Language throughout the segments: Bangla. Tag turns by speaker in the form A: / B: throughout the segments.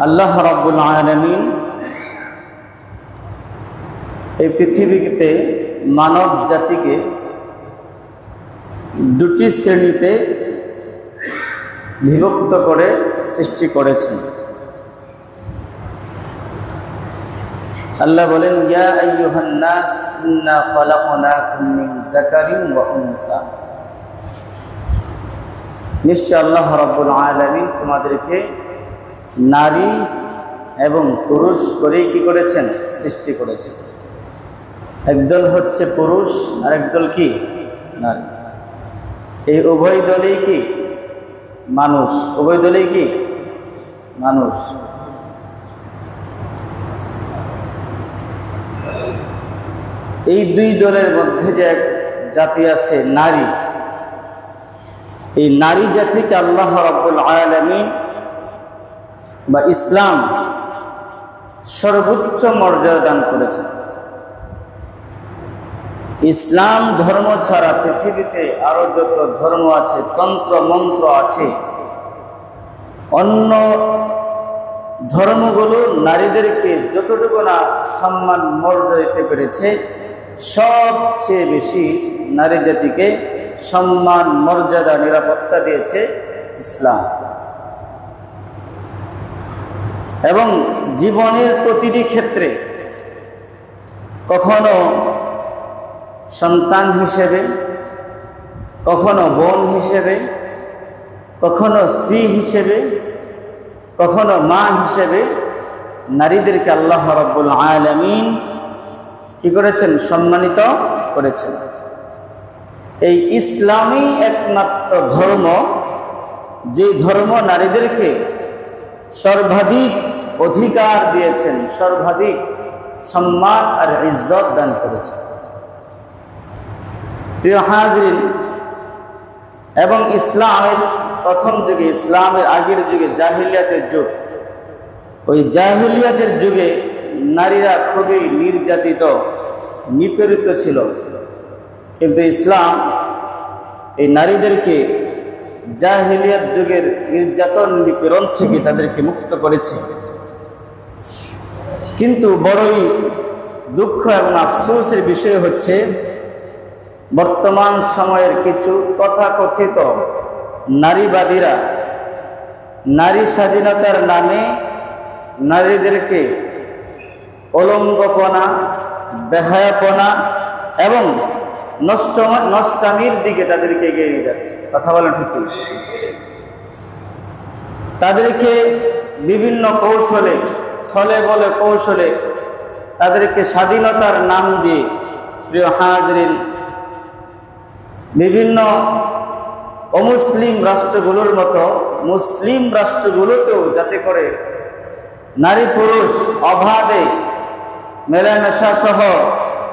A: আল্লাহ রাব্বুল আলামিন এই পৃথিবীতে মানব জাতিকে দুটি শ্রেণীতে বিভক্ত করে সৃষ্টি করেছেন। আল্লাহ বলেন, ইয়া আইয়ুহান নাস ইন্না খালাকনাকুম মিন যাকারিন ওয়া উনসা। নিশ্চয় আল্লাহ রাব্বুল আলামিন তোমাদেরকে নারী এবং পুরুষ করে কি করেছেন? সৃষ্টি করেছেন। একদল হচ্ছে পুরুষ আর একদল কি? নারী। এই উভয় দলই কি? মানুষ। উভয় দলই কি? মানুষ। এই দুই দলের মধ্যে যে এক জাতি আছে নারী, এই নারী জাতিকে আল্লাহ রাব্বুল আলামিন বা ইসলাম সর্বোচ্চ মর্যাদা দান করেছে। ইসলাম ধর্ম ছাড়া পৃথিবীতে আরো যত ধর্ম আছে, তন্ত্র মন্ত্র আছে, অন্য ধর্মগুলো নারীদেরকে যতটুকু না সম্মান মর্যাদা দিতে পেরেছে, সবচেয়ে বেশি নারী জাতিকে সম্মান মর্যাদা নিরাপত্তা দিয়েছে ইসলাম। এবং জীবনের প্রতিটি ক্ষেত্রে কখনো সন্তান হিসেবে, কখনো বোন হিসেবে, কখনো স্ত্রী হিসেবে, কখনো মা হিসেবে নারীদেরকে আল্লাহ রাব্বুল আলামিন কি করেছেন? সম্মানিত করেছেন। এই ইসলামই একমাত্র ধর্ম, যে ধর্ম নারীদেরকে সর্বাধিক অধিকার দিয়েছেন, সর্বাধিক সম্মান আর ইজ্জত দান করেছেন। প্রিয় হাজরিন, এবং ইসলামের প্রথম যুগে, ইসলামের আগের যুগে জাহিলিয়াতের যুগ, ওই জাহিলিয়াতের যুগে নারীরা খুবই নির্যাতিত, নিপীড়িত ছিল। কিন্তু ইসলাম এই নারীদেরকে জাহিলিয়াত যুগের নির্যাতন নিপীড়ন থেকে তাদেরকে মুক্ত করেছে। কিন্তু বড়ই দুঃখ এবং আফসোসের বিষয় হচ্ছে, বর্তমান সময়ের কিছু তথাকথিত নারীবাদীরা নারী স্বাধীনতার নামে নারীদেরকে অলঙ্গপনা, বেহায়াপনা এবং নষ্টামির দিকে তাদেরকে এগিয়ে নিয়ে যাচ্ছে। কথা বলেন ঠিক কি? তাদেরকে বিভিন্ন কৌশলে, ছলে বলে কৌশলে তাদেরকে স্বাধীনতার নাম দিয়ে, প্রিয় হাজরিন, বিভিন্ন অমুসলিম রাষ্ট্রগুলোর মতো মুসলিম রাষ্ট্রগুলোতেও যাতে করে নারী পুরুষ অবাধে মেলামেশা সহ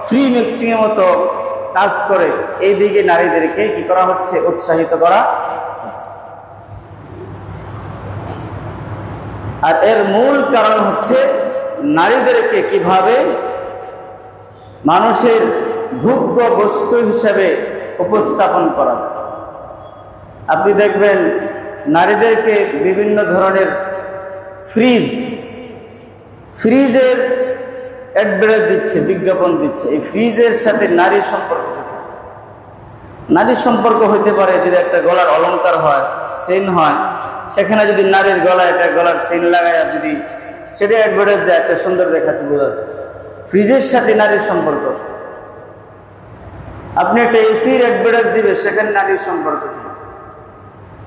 A: ফ্রি মিক্সিংয়ের মতো কাজ করে, এই দিকে নারীদেরকে কি করা হচ্ছে? উৎসাহিত করা হচ্ছে। আর এর মূল কারণ হচ্ছে নারীদেরকে কিভাবে মানুষের ভোগ্য বস্তু হিসেবে উপস্থাপন করা যায়। আপনি দেখবেন নারীদেরকে বিভিন্ন ধরনের ফ্রিজের অ্যাডভার্টাইজ দিচ্ছে, বিজ্ঞাপন দিচ্ছে। এই ফ্রিজের সাথে নারীর সম্পর্ক, নারীর সম্পর্ক হইতে পারে যদি একটা গলার অলংকার হয়, চেইন হয়, সেখানে যদি নারীর গলায় একটা গলার চেইন লাগায় যদি সেটা অ্যাডভার্টাইজ দেয়, আচ্ছা সুন্দর দেখাচ্ছে, বোঝা যায়। ফ্রিজের সাথে নারীর সম্পর্ক। আপনি একটা এসির অ্যাডভার্টাইজ দিবে, সেখানে নারীর সম্পর্ক।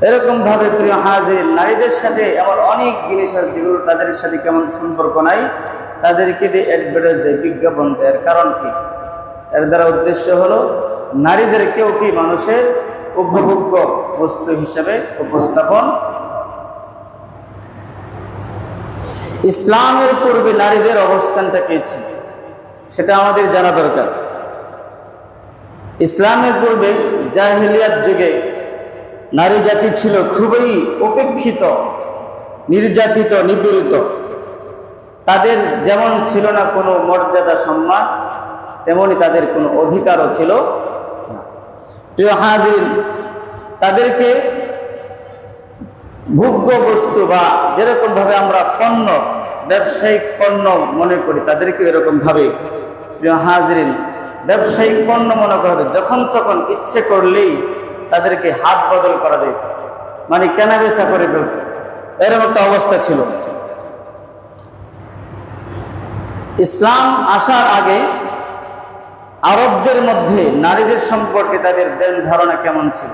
A: এরকম ভাবে প্রিয় হাজির, নারীদের সাথে এমন অনেক জিনিস আছে যেগুলো তাদের সাথে কেমন সম্পর্ক নাই, তাদেরকে দিয়ে অ্যাডভার্টাইজ দেয়, বিজ্ঞাপন দেয়। এর কারণ কি? এর দ্বারা উদ্দেশ্য হলো নারীদেরকেও কি মানুষের উপভোগ্য বস্তু হিসেবে উপস্থাপন। ইসলামের পূর্বে নারীদের অবস্থানটা কি ছিল সেটা আমাদের জানা দরকার। ইসলামের পূর্বে জাহিলিয়াত যুগে নারী জাতি ছিল খুবই উপেক্ষিত, নির্যাতিত, নিপীড়িত। তাদের যেমন ছিল না কোনো মর্যাদা সম্মান, তেমনি তাদের কোনো অধিকারও ছিল না। প্রিয় হাজির, তাদেরকে ভোগ্য বস্তু বা যেরকম ভাবে আমরা পণ্য, ব্যবসায়িক পণ্য মনে করি, তাদেরকে এরকম ভাবে প্রিয় হাজরিন ব্যবসায়িক পণ্য মনে করা হয়। যখন তখন ইচ্ছে করলেই তাদেরকে হাত বদল করা যেত, মানে কেনাবেচা করে ফেলত, এরকম একটা অবস্থা ছিল। ইসলাম আসার আগে আরবদের মধ্যে নারীদের সম্পর্কে তাদের ধ্যান ধারণা কেমন ছিল?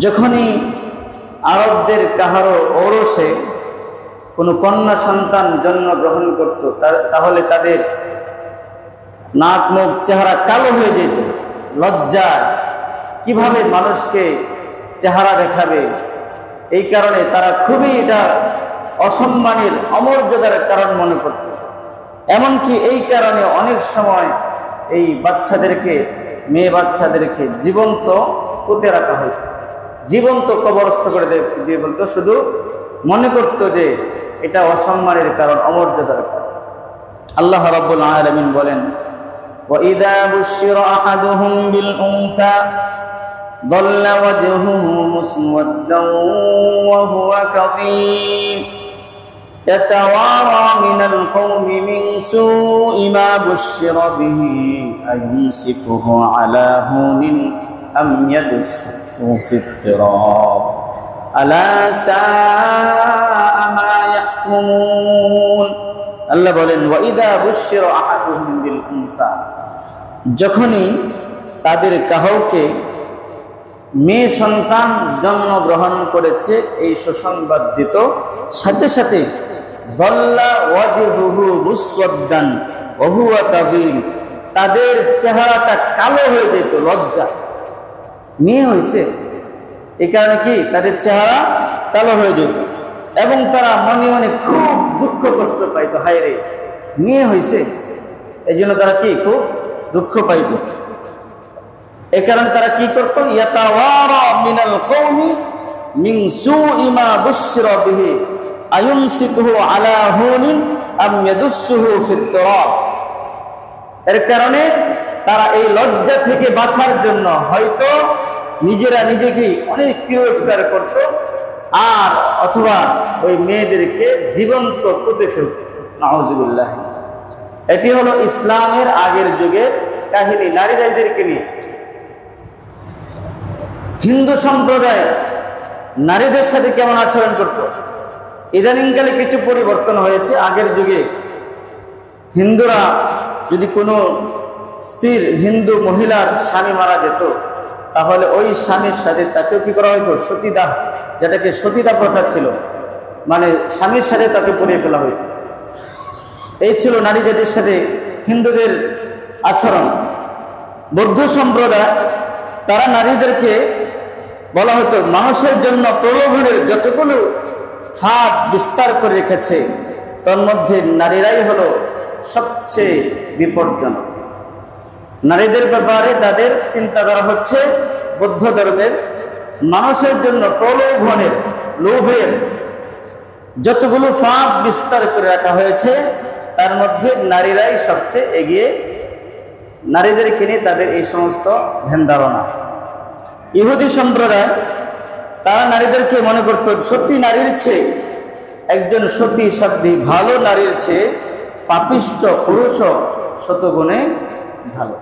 A: যখনই আরবদের কাহারো ঔরসে কোনো কন্যা সন্তান জন্মগ্রহণ করত, তাহলে তাদের নাক মুখ চেহারা কালো হয়ে যেত। লজ্জায় কিভাবে মানুষকে চেহারা দেখাবে, এই কারণে তারা খুবই এটা অসম্মানের, অমর্যাদার কারণ মনে করত। এমনকি এই কারণে অনেক সময় এই বাচ্চাদেরকে, মেয়ে বাচ্চাদেরকে জীবন্ত পুঁতে রাখা হইত, জীবন্ত কবরস্থ করে দিয়ে বলতো, শুধু মনে করত যে এটা অসম্মানের কারণ, অমর্যাদার কারণ। আল্লাহ রাব্বুল আলামিন বলেন, وَإِذَا بُشِّرَ أَحَدُهُم بِالْأُنثَى ظَلَّ وَجْهُهُ مُسْوَدًّا وَهُوَ كَظِيمٌ يَتَوَارَى مِنَ الْقَوْمِ مِنْ سُوءِ مَا بُشِّرَ بِهِ أَيُمْسِكُهُ عَلَى هُونٍ أَمْ يَدُسُّهُ فِي التُّرَابِ أَلَا سَاءَ مَا يَحْكُمُونَ। আল্লাহ বলেন, ওয়াইদা বুশিরা আহাদুহুম বিল উনসা, যখনই তাদের কাউকে মেয়ে সন্তান জন্মগ্রহণ করেছে এই সুসংবাদ দিত, সাথে সাথে যাল্লা ওয়াজহুহু মুসওয়াদ্দান ওয়া হুয়া কাযীম, তাদের চেহারাটা কালো হয়ে যেত। লজ্জা, মেয়ে হয়েছে এই কারণে কি তাদের চেহারা কালো হয়ে যেত, এবং তারা মনে মনে খুব দুঃখ কষ্ট পাইত, হায় রে মেয়ে হয়েছে, এই জন্য তারা কি খুব দুঃখ পাইত। এই কারণে তারা কি করত, ইয়াতাওয়ারা মিনাল কওমি মিন সুই মা বুশিরা বিহি আয়ুমসিকুহু আলা হুনিন আম ইয়াদুসসুহু ফিত তুরাব। এর কারণে তারা এই লজ্জা থেকে বাঁচার জন্য হয়তো নিজেরা নিজেকে অনেক তিরস্কার করত, আর অথবা ওই মেয়েদেরকে জীবন্ত পুঁতে ফেলত। নাউযুবিল্লাহ। এটি হলো ইসলামের আগের যুগের কাহিনী, নারীদেরকে নিয়ে। হিন্দু সম্প্রদায় নারীদের সাথে কেমন আচরণ করত? ইদানিংকালে কিছু পরিবর্তন হয়েছে। আগের যুগে হিন্দুরা যদি কোনো স্ত্রীর, হিন্দু মহিলার স্বামী মারা যেত, তাহলে ওই স্বামীর সাথে তাকেও কি করা হইতো, সতীদাহ, যেটাকে সতীদাহ প্রথা ছিল, মানে স্বামীর সাথে তাকে পরিয়ে ফেলা হইতো। এই ছিল নারী জাতির সাথে হিন্দুদের আচরণ। বৌদ্ধ সম্প্রদায়, তারা নারীদেরকে বলা হতো মানুষের জন্য প্রলোভনের যতগুলো ফাঁদ বিস্তার করে রেখেছে, তার মধ্যে নারীরাই হলো সবচেয়ে বিপজ্জনক। নারীদের ব্যাপারে তাদের চিন্তাধারা হচ্ছে বৌদ্ধ ধর্মের, মানুষের জন্য প্রলোভনের, লোভের যতগুলো ফাঁদ বিস্তার করে রাখা হয়েছে, তার মধ্যে নারীরাই সবচেয়ে এগিয়ে। নারীদেরকে নিয়ে তাদের এই সমস্ত ধ্যান ধারণা। ইহুদি সম্প্রদায়, তারা নারীদেরকে মনে করত সত্যি নারীর চেয়ে, একজন সতী সাধ্বী ভালো নারীর চেয়ে পাপিষ্ঠ পুরুষও শতগুণে ভালো।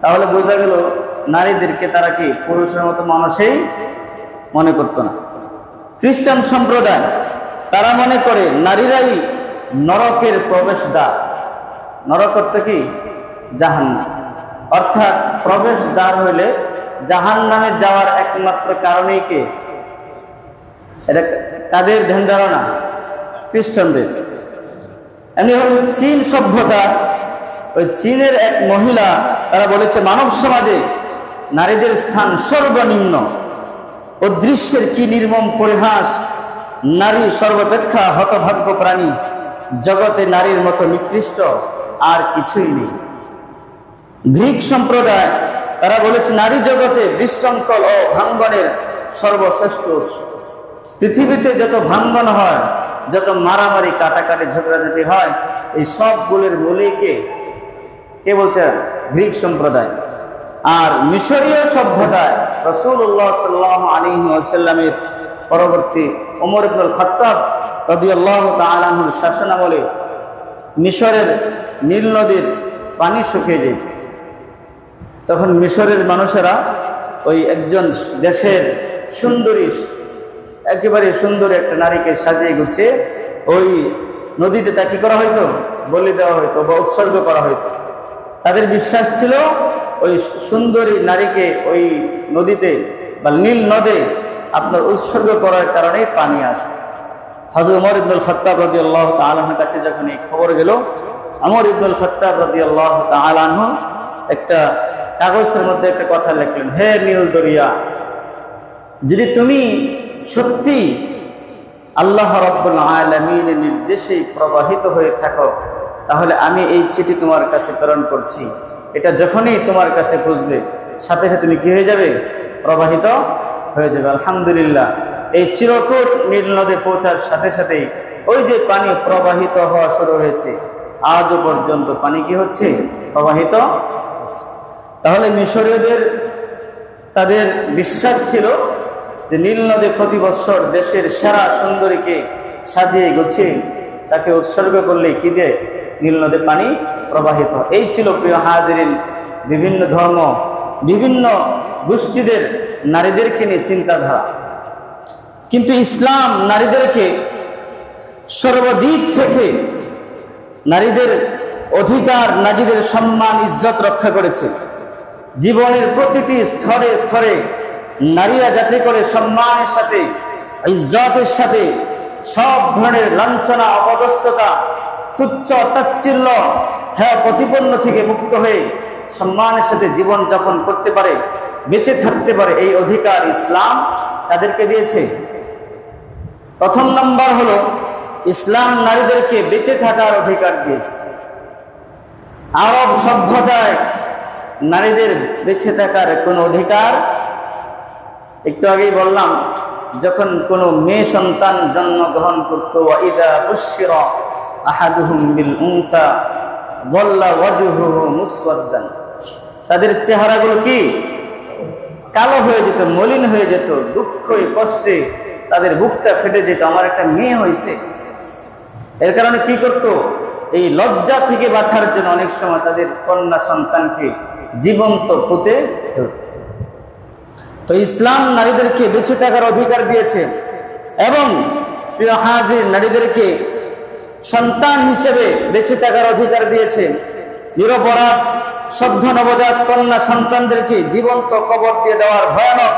A: তাহলে বোঝা গেল নারীদেরকে তারা কি পুরুষের মতো মানুষই মনে করত না। খ্রিস্টান সম্প্রদায়, তারা মনে করে নারীরাই নরকের প্রবেশদ্বার। নরক অর্থ কি? জাহান্নাম। অর্থাৎ প্রবেশদ্বার হইলে জাহান্নামে যাওয়ার একমাত্র কারণেই কে? এটা কাদের ধ্যান ধারণা? খ্রিস্টানদের। এমনি হল চীন সভ্যতা, ওই চীনের এক মহিলা, তারা বলেছে মানব সমাজে নারীদের স্থান সর্বনিম্ন। ও দৃশ্যের কি নির্মম পরিহাস, নারী সর্বাপেক্ষা হতভাগ্য প্রাণী, জগতে নারীর মতো নিকৃষ্ট আর কিছুই নেই। গ্রিক সম্প্রদায়, তারা বলেছে নারী জগতে বিশৃঙ্খল ও ভাঙ্গনের সর্বশ্রেষ্ঠ উৎস। পৃথিবীতে যত ভাঙ্গন হয়, যত মারামারি, কাটাকাটি, ঝগড়াঝাটি হয়, এই সবগুলোর মূলেই কে বলছে? গ্রিক সম্প্রদায়। আর মিশরীয় সভ্যতায় রাসূলুল্লাহ সাল্লাল্লাহু আলাইহি ওয়াসাল্লামের পরবর্তী ওমর ইবনুল খাত্তাব রাদিয়াল্লাহু তাআলা আনহুর শাসনামলে মিশরের নীল নদীর পানি শুকিয়ে যায়। তখন মিশরের মানুষেরা ওই একজন দেশের সুন্দরী, একেবারে সুন্দর একটা নারীকে সাজিয়ে গুছিয়ে ওই নদীতে তা কি করা হইতো, বলি দেওয়া হইতো বা উৎসর্গ করা হইতো। তাদের বিশ্বাস ছিল ওই সুন্দরী নারীকে ওই নদীতে বা নীল নদে আপনার উৎসর্গ করার কারণেই পানি আসে। হযরত ওমর ইবনুল খাত্তাব রাদিয়াল্লাহু তাআলা আনহুর কাছে যখন এই খবর গেল, ওমর ইবনুল খাত্তাব রাদিয়াল্লাহু তাআলা আনহু একটা কাগজের মধ্যে একটা কথা লিখলেন, হে নীল দরিয়া, যদি তুমি সত্যি আল্লাহ রাব্বুল আলামিনের নির্দেশে প্রবাহিত হয়ে থাকো, তাহলে আমি এই চিঠি তোমার কাছে প্রেরণ করছি। এটা যখনই তোমার কাছে পৌঁছবে সাথে সাথে তুমি কি হয়ে যাবে, প্রবাহিত হয়ে যাবে। আলহামদুলিল্লাহ, এই চিরকুট নীল নদে পৌঁছার সাথে সাথেই ওই যে পানি প্রবাহিত হওয়া শুরু হয়েছে, আজও পর্যন্ত পানি কি হচ্ছে, প্রবাহিত হচ্ছে। তাহলে মিশরীয়দের তাদের বিশ্বাস ছিল যে নীল নদে প্রতি বছর দেশের সেরা সুন্দরীকে সাজিয়ে গুছিয়ে তাকে উৎসর্গ করলে কি দিয়ে নীল নদে পানি প্রবাহিত। এই ছিল প্রিয় হাজিরিন বিভিন্ন ধর্ম, বিভিন্ন গোষ্ঠীদের নারীদেরকে নিয়ে চিন্তাধারা। কিন্তু ইসলাম নারীদেরকে সর্বদিক থেকে নারীদের অধিকার, নারীদের সম্মান ইজ্জত রক্ষা করেছে। জীবনের প্রতিটি স্তরে স্তরে নারীরা যাতে করে সম্মানের সাথে, ইজ্জতের সাথে সব ধরনের লাঞ্ছনা, অপদস্থতা, তুচ্ছ তাচ্ছিল্য, হ্যাঁ প্রতিপন্ন থেকে মুক্ত হয়ে সম্মানের সাথে জীবন যাপন করতে পারে, বেঁচে থাকতে পারে, এই অধিকার ইসলাম তাদেরকে দিয়েছে। প্রথম নাম্বার হলো ইসলাম নারীদেরকে বেঁচে থাকার অধিকার দিয়েছে। আরব সভ্যতায় নারীদের বেঁচে থাকার কোনো অধিকার, একটু আগেই বললাম, যখন কোনো মেয়ে সন্তান জন্মগ্রহণ করত, ওয়াইদা বুশিরা আহাদুহুম বিল উনসা যাল্লা ওয়াজহুহু মুসওয়াদ্দান, তাদের চেহারাগুলো কি কালো হয়ে যেত, মলিন হয়ে যেত, দুঃখে কষ্টে তাদের বুকটা ফেটে যেত, আমার একটা মেয়ে হয়েছে। এর কারণে কি করত, এই লজ্জা থেকে বাঁচার জন্য অনেক সময় তাদের কন্যা সন্তানকে জীবন্ত পুঁতে ফেলত। তো ইসলাম নারীদেরকে বেঁচে থাকার অধিকার দিয়েছে এবং প্রিয় হাজির নারীদেরকে সন্তান হিসেবে বেঁচে থাকার অধিকার দিয়েছে। নিরপরাধ সদ্য নবজাত কন্যা সন্তানদেরকে জীবন্ত কবর দিয়ে দেওয়ার ভয়ানক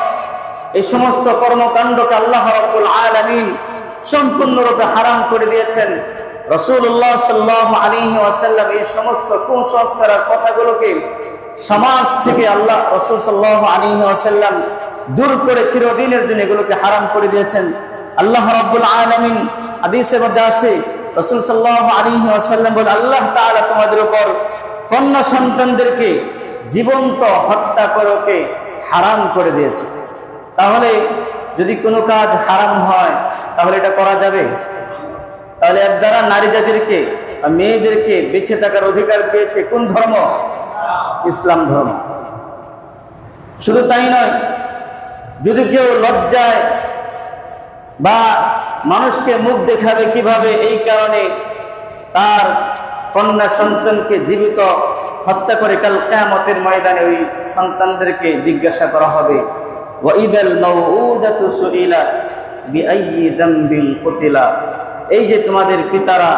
A: এই সমস্ত কর্মকাণ্ডকে আল্লাহ রাব্বুল আলামিন সম্পূর্ণরূপে হারাম করে দিয়েছেন। রাসূলুল্লাহ সাল্লাল্লাহু আলাইহি ওয়াসাল্লাম এই সমস্ত কুসংস্কারের কথাগুলোকে সমাজ থেকে আল্লাহ রাসূল সাল্লাল্লাহু আলাইহি ওয়াসাল্লাম দূর করে চিরদিনের জন্য এগুলোকে হারাম করে দিয়েছেন। আল্লাহ রাব্বুল আলামিন হাদিসের মধ্যে আসে, রাসূল সাল্লাল্লাহু আলাইহি ওয়াসাল্লাম বলেন, আল্লাহ তাআলা তোমাদের উপর কন্যা সন্তানদেরকে জীবন্ত হত্যা করাকে হারাম করে দিয়েছে। তাহলে যদি কোনো কাজ হারাম হয় তাহলে এটা করা যাবে? তাহলে এর দ্বারা নারী জাতিকে, মেয়েদেরকে বেঁচে থাকার অধিকার দিয়েছে কোন ধর্ম? ইসলাম ধর্ম। শুধু তাই নয়, যদি কেউ লজ্জায় বা মানুষকে মুখ দেখাবে কিভাবে, এই কারণে তার কন্যা সন্তানকে জীবিত হত্যা করে কাল কিয়ামতের ময়দানে ওই সন্তানদেরকে জিজ্ঞাসা করা হবে, ওয়াইদাল মাউউদাতু সুইলাত বিআইয়ি যামবিন কুতিলা, এই যে তোমাদের পিতারা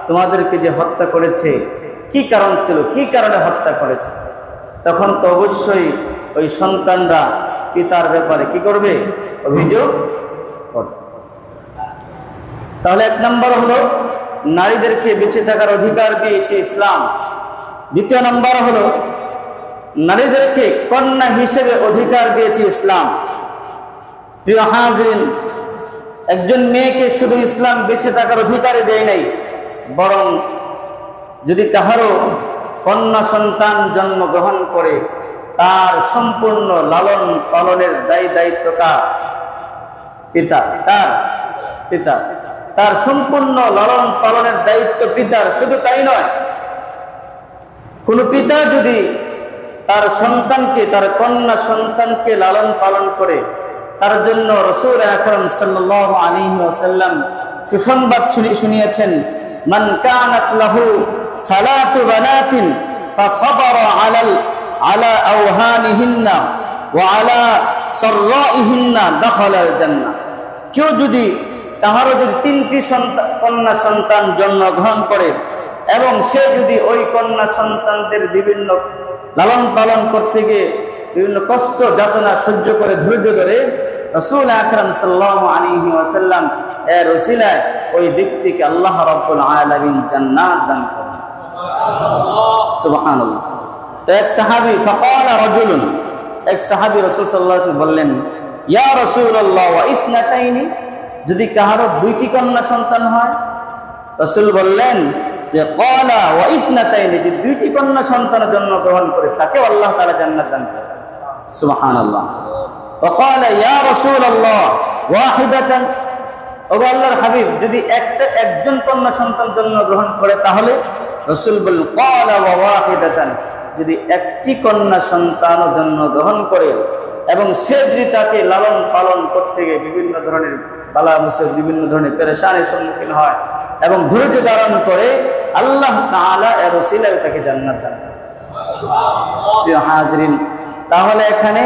A: তোমাদেরকে যে হত্যা করেছে কি কারণ ছিল, কি কারণে হত্যা করেছে, তখন তো অবশ্যই ওই সন্তানরা পিতার ব্যাপারে কি করবে? অভিযোগ করবে। তাহলে এক নম্বর হলো নারীদেরকে বেঁচে থাকার অধিকার দিয়েছে ইসলাম। দ্বিতীয় নম্বর হলো নারীদেরকে কন্যা হিসেবে অধিকার দিয়েছে ইসলাম। প্রিয় হাজিরিন, একজন মেয়েকে শুধু ইসলাম বেঁচে থাকার অধিকারই দেয় নাই, বরং যদি কাহারও কন্যা সন্তান জন্মগ্রহণ করে তার সম্পূর্ণ লালন পালনের দায়িত্ব কার? পিতা। কার? পিতা। তার সম্পূর্ণ লালন পালনের দায়িত্ব পিতার। শুধু তাই নয়, কোন পিতা যদি তার সন্তানকে, তার কন্যা সন্তানকে লালন পালন করে তার জন্য রাসূল আকরাম সাল্লাল্লাহু আলাইহি ওয়াসাল্লাম সুসংবাদ শুনিয়েছেন, মান কানাত লাহু সালাতু বানাতিন ফাসাবারা আলা আওহানিহিন্না ওয়া আলা সাররাইহিন্না দাখালাল জান্নাহ। কেউ যদি কাহারও যদি 3টি কন্যা সন্তান জন্মগ্রহণ করে এবং সে যদি ওই কন্যা সন্তানদের বিভিন্ন লালন পালন করতে গিয়ে বিভিন্ন কষ্ট যাতনা সহ্য করে ধৈর্য ধরে, রাসূল আকরাম সাল্লাল্লাহু আলাইহি ওয়াসাল্লাম এর ওসিলায় ওই ব্যক্তিকে আল্লাহ রাব্বুল আলামিন জান্নাত দান করেন। সুবহানাল্লাহ। তো এক সাহাবী ফাকালা রাজুলুন, এক সাহাবী রাসূল সাল্লাল্লাহু আলাইহি ওয়াসাল্লাম বললেন, ইয়া রাসূলুল্লাহ ওয়া ইথনাতাইনি, যদি কাহারও 2টি কন্যা সন্তান হয়? রাসূল বললেন যে ক্বালা ওয়া ইথনাতাইনি, যে 2টি কন্যা সন্তানের জন্মগ্রহণ করে তাকেও আল্লাহ তাআলা জান্নাত দান করেন। সুবহানাল্লাহ। ওয়া ক্বালা ইয়া রাসূলুল্লাহ ওয়াহিদাতান, ও আল্লাহর হাবিব যদি একজন কন্যা সন্তান জন্মগ্রহণ করে তাহলে? রাসূল বললেন ক্বালা ওয়া ওয়াহিদাতান, যদি একটি কন্যা সন্তান জন্মগ্রহণ করে এবং সে যদি তাকে লালন পালন করতে গিয়ে বিভিন্ন ধরনের বালা মুসিবত, বিভিন্ন ধরনের পেরেশানির সম্মুখীন হয় এবং ধৈর্য ধারণ করে, আল্লাহ তাআলা এর ওসিলায় তাকে জান্নাত দান করেন। প্রিয় হাজিরিন, তাহলে এখানে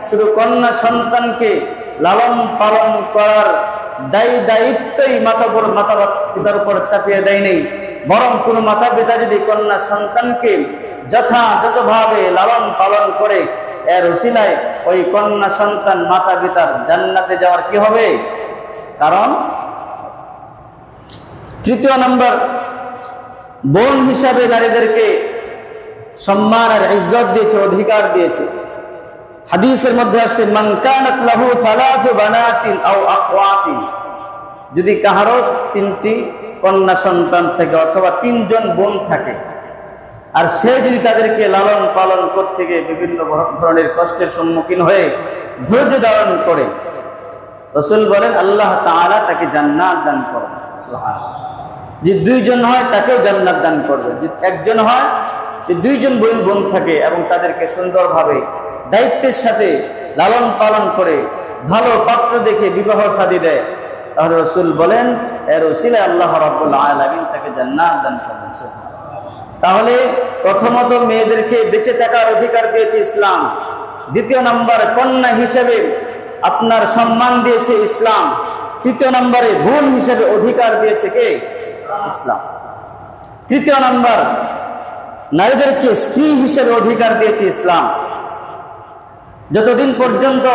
A: শুধু কন্যা সন্তানকে লালন পালন করার দায়িত্বই মাতা পিতার উপর চাপিয়ে দেয় নেই, বরং কোনো মাতা পিতা যদি কন্যা সন্তানকে যথাযথভাবে লালন পালন করে এর ওসিলায় ওই কন্যা সন্তান মাতা পিতার জান্নাতে যাওয়ার কি হবে কারণ। 3য় নম্বর, বোন হিসাবে নারীদেরকে সম্মান আর ইজ্জত দিয়েছে, অধিকার দিয়েছে। হাদিসের মধ্যে আসছে, মান কানাত লাহু সালাসু বানাতিন আও আখওয়াতিন, যদি কাহারও 3টি কন্যা সন্তান থাকে অথবা 3 জন বোন থাকে আর সে যদি তাদেরকে লালন পালন করতে গিয়ে বিভিন্ন ধরনের কষ্টের সম্মুখীন হয়ে ধৈর্য ধারণ করে, রাসূল বলেন আল্লাহ তাআলা তাকে জান্নাত দান করবেন। সুবহানাল্লাহ। যে 2 জন হয় তাকেও জান্নাত দান করবেন। যদি 1 জন হয়, যে 2 জন বোন থাকে এবং তাদেরকে সুন্দরভাবে দায়িত্বের সাথে লালন পালন করে ভালো পাত্র দেখে বিবাহ শাদী দেয়, তাহলে রাসূল বলেন এর ওসিলায় আল্লাহ রাব্বুল আলামিন তাকে জান্নাত দান করবেন। তাহলে প্রথমত মেয়েদেরকে বেঁচে থাকার অধিকার দিয়েছে ইসলাম। 2য় নম্বর, কন্যা হিসেবে আপনার সম্মান দিয়েছে ইসলাম। 3য় নম্বরে বোন হিসেবে অধিকার দিয়েছে কে? ইসলাম। 3য় নম্বর, নারীদেরকে স্ত্রী হিসেবে অধিকার দিয়েছে ইসলাম। যতদিন পর্যন্ত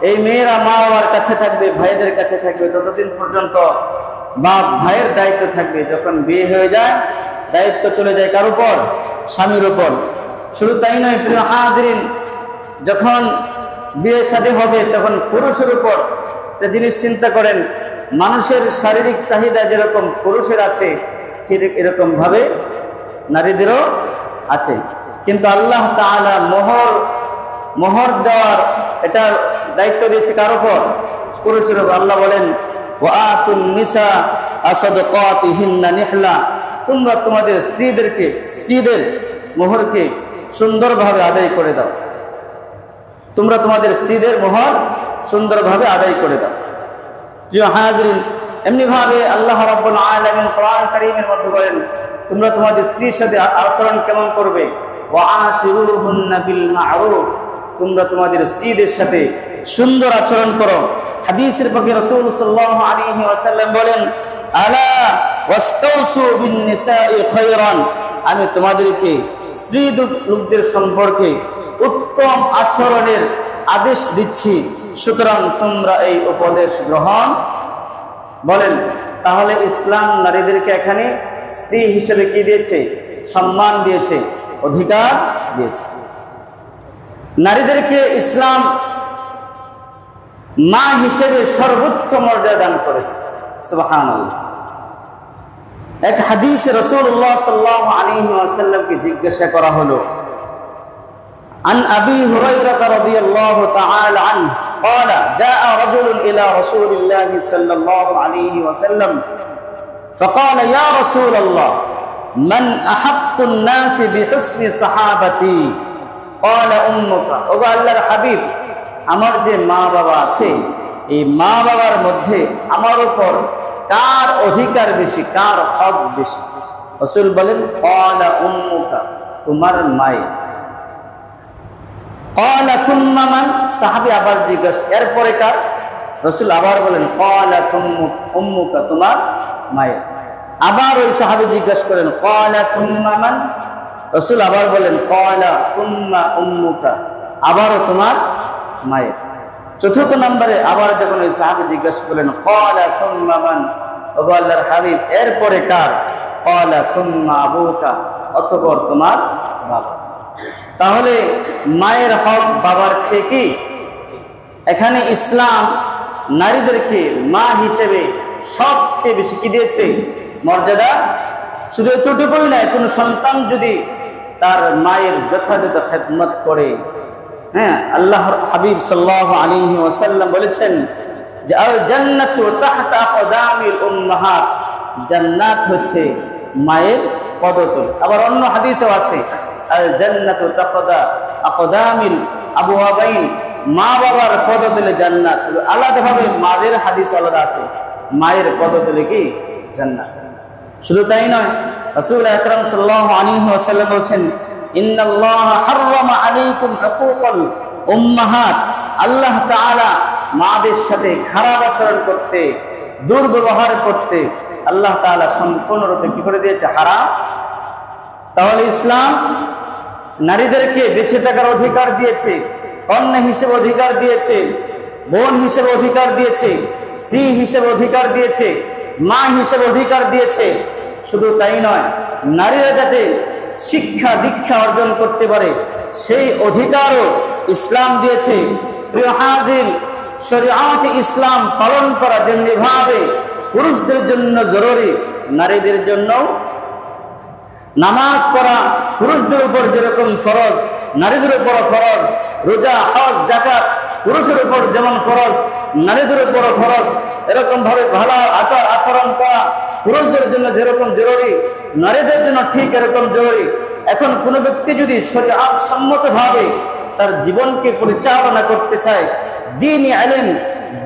A: এই মেয়েরা মা বাবার কাছে থাকবে, ভাইদের কাছে থাকবে, ততদিন পর্যন্ত বাপ ভাইয়ের দায়িত্ব থাকবে। যখন বিয়ে হয়ে যায় দায়িত্ব চলে যায় কার উপর? স্বামীর উপর। শুধু তাই নয় প্রিয় হাজিরিন, যখন বিয়ে শাদী হবে তখন পুরুষের উপর একটা জিনিস চিন্তা করেন, মানুষের শারীরিক চাহিদা যেরকম পুরুষের আছে ঠিক এরকম ভাবে নারীদেরও আছে, কিন্তু আল্লাহ তাআলা মোহর দেওয়ার এটা দায়িত্ব দিয়েছে কার উপর? পুরুষের উপর। আল্লাহ বলেন ওয়া আতুন নিসা আসাদকাতিহিন্না নিহলা, তোমরা তোমাদের স্ত্রীদের মোহরকে সুন্দরভাবে আদায় করে দাও। তোমরা তোমাদের স্ত্রীদের মোহর সুন্দরভাবে আদায় করে দাও। প্রিয় হাজিরিন, এমনি ভাবে আল্লাহ রাব্বুল আলামিন কোরআন কারীমের মধ্যে বলেন তোমরা তোমাদের স্ত্রীর সাথে আচরণ কেমন করবে? ওয়া আশিরুহুন্না বিল মা'রুফ, তোমরা তোমাদের স্ত্রীদের সাথে সুন্দর আচরণ করো। হাদিসের পক্ষে রাসূল সাল্লাল্লাহু আলাইহি ওয়াসাল্লাম বলেন আলা ওয়াস্তাউসু বিন নিসাই খায়রান, আমি তোমাদেরকে স্ত্রী লোকদের সম্পর্কে উত্তম আচরণের আদেশ দিচ্ছি, সুতরাং তোমরা এই উপদেশ গ্রহণ বলেন। তাহলে ইসলাম নারীদেরকে এখানে স্ত্রী হিসেবে কি দিয়েছে? সম্মান দিয়েছে, অধিকার দিয়েছে। নারীদেরকে ইসলাম মা হিসেবে সর্বোচ্চ মর্যাদা দান করেছে। সুবহানাল্লাহ। এক হাদিসে রাসূলুল্লাহ সাল্লাল্লাহু আলাইহি ওয়াসাল্লামকে জিজ্ঞাসা করা হলো, আন আবি হুরায়রা রাদিয়াল্লাহু তাআলা আনহু قال جاء رجل إلى رسول الله صلى الله عليه وسلم فقال يا رسول الله من أحق الناس بحسن صحابتي قال أمك। ও আল্লাহর হাবিব, আমার যে মা বাবা আছে এই মা বাবার মধ্যে আমার উপর কার অধিকার বেশি, কার হক বেশি? রাসূল বলেন ক্বালা উম্মুকা, তোমার মায়ের। ক্বালা সুম্মা মান, সাহাবী আবার জিজ্ঞাসা এরপরে কার? রাসূল আবার বলেন ক্বালা উম্মুকা, তোমার মায়ের। আবার ওই সাহাবী জিজ্ঞাসা করেন ক্বালা সুম্মা মান, রাসূল আবার বলেন ক্বালা সুম্মা উম্মুকা, আবারও তোমার মায়ের। চতুর্থ নম্বরে আবার যখন ওই সাহাবী জিজ্ঞাসা করলেন ক্বালা সুম্মা মান, ও আল্লাহর হাবিব এরপরে কার? ক্বালা সুম্মা আবুকা, অতঃপর তোমার বাবা। তাহলে মায়ের হক বাবার চেয়ে কি? এখানে ইসলাম নারীদেরকে মা হিসেবে সবচেয়ে বেশি কি দিয়েছে? মর্যাদা। শুধু এতটুকুই নয়, কোনো সন্তান যদি তার মায়ের যথাযথ খেদমত করে, হ্যাঁ, আল্লাহর হাবিব সাল্লাল্লাহু আলাইহি ওয়াসাল্লাম বলেছেন যে আল জান্নাতু তাহতা আকদামিল উম্মাহাত, জান্নাত হচ্ছে মায়ের পদতল। আবার অন্য হাদিসেও আছে আল জান্নাতু তাহতা আকদামিল আবওয়াবাইন, মা বাবার পদতলে জান্নাত। আলাদাভাবে মাদের হাদিস আলাদা আছে, মায়ের পদতলে কি? জান্নাত। শুধু তাই নয়, রাসূল আকরাম সাল্লাল্লাহু আলাইহি ওয়াসাল্লাম বলেছেন ইন্নাল্লাহা হাররামা আলাইকুম হুকুকাল উম্মাহাত, আল্লাহ তাআলা মাদের সাথে খারাপ আচরণ করতে, দুর্ব্যবহার করতে আল্লাহ তাআলা সম্পূর্ণরূপে কি করে দিয়েছে? হারাম। তাহলে ইসলাম নারীদেরকে বেঁচে থাকার অধিকার দিয়েছে, কন্যা হিসেবে অধিকার দিয়েছে, বোন হিসেবে অধিকার দিয়েছে, স্ত্রী হিসেবে অধিকার দিয়েছে, মা হিসেবে অধিকার দিয়েছে। শুধু তাই নয়, নারীরা যাতে শিক্ষা দীক্ষা অর্জন করতে পারে সেই অধিকারও ইসলাম দিয়েছে। প্রিয় হাজির, শরীয়ত ইসলাম পালন করা যেমনিভাবে পুরুষদের জন্য জরুরি, নারীদের জন্য নামাজ পড়া পুরুষদের উপর যেরকম ফরজ, নারীদের উপর ফরজ। রোজা, হজ, যাকাত পুরুষের উপর যেমন ফরজ, নারীদের উপর ফরজ। এরকম ভাবে ভালো আচার আচরণ করা পুরুষদের জন্য যেরকম জরুরি, নারীদের জন্য ঠিক এরকম জরুরি। এখন কোনো ব্যক্তি যদি শরীয়ত সম্মতভাবে তার জীবনকে পরিচালনা করতে চায়, দ্বীনি ইলম,